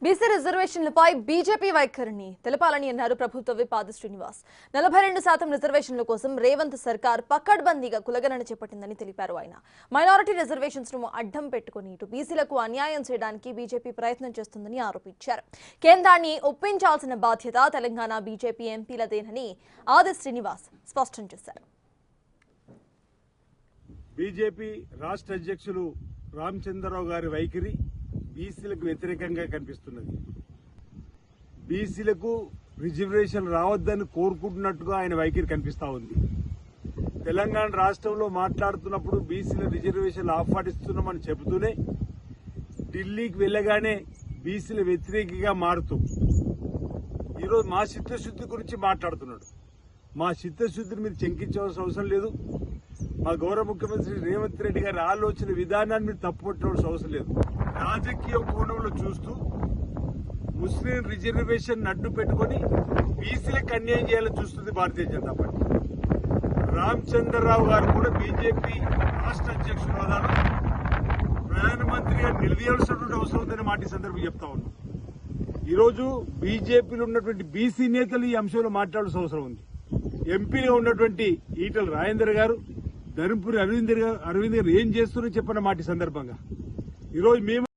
BC రిజర్వేషన్లపై BJP వైఖరిని తెలపాలని అన్నారు ప్రభుత్వ విప్ ఆది శ్రీనివాస్. 42% రిజర్వేషన్ల కోసం రేవంత్ సర్కార్ పకడ్బందీగా కులగణన చేపట్టిందని తెలిపారు. ఆయన మైనారిటీ రిజర్వేషన్స్ ను అడ్డం పెట్టుకుని ఇటు బీసీలకు అన్యాయం చేయడానికి బీజేపీ ప్రయత్నం చేస్తుందని ఆరోపించారు. కేంద్రాన్ని ఒప్పించాల్సిన బాధ్యత తెలంగాణ బీజేపీ ఎంపీలదేనని ఆది శ్రీనివాస్ స్పష్టం చేశారు. బీజేపీ రాష్ట్ర అధ్యక్షులు రామచంద్రరావు గారి వైఖరి బీసీలకు వ్యతిరేకంగా కనిపిస్తున్నది. బీసీలకు రిజర్వేషన్ రావద్దని కోరుకుంటున్నట్టుగా ఆయన వైఖరి కనిపిస్తా ఉంది. తెలంగాణ రాష్ట్రంలో మాట్లాడుతున్నప్పుడు బీసీల రిజర్వేషన్లు ఆహ్వానిస్తున్నామని చెబుతూనే ఢిల్లీకి వెళ్లగానే బీసీల వ్యతిరేకిగా మారుతూ ఈరోజు మా చిత్తశుద్ధి గురించి మాట్లాడుతున్నాడు. మా చిత్తశుద్ధిని మీరు శంకించవలసిన అవసరం లేదు. మా గౌరవ ముఖ్యమంత్రి రేవంత్ రెడ్డి గారి ఆలోచన విధానాన్ని మీరు తప్పుపట్టవలసిన అవసరం లేదు. రాజకీయ కోణంలో చూస్తూ ముస్లిం రిజర్వేషన్ అడ్డు పెట్టుకుని బీసీలకు అన్యాయం చేయాలని చూస్తుంది భారతీయ జనతా పార్టీ. రామచంద్రరావు గారు కూడా బీజేపీ రాష్ట్ర అధ్యక్షుల హోదాలో ప్రధానమంత్రిగా నిలదీయాల్సినటువంటి అవసరం ఉందని మాట ఈ సందర్భంగా చెప్తా ఉన్నాం. ఈరోజు బీజేపీలో ఉన్నటువంటి బీసీ నేతలు ఈ అంశంలో మాట్లాడాల్సిన అవసరం ఉంది. ఎంపీగా ఉన్నటువంటి ఈటల రాజేందర్ గారు, ధర్మపురి అరవింద్ గారు ఏం చేస్తున్నారో చెప్పన్న మాట ఈ సందర్భంగా ఈరోజు మేము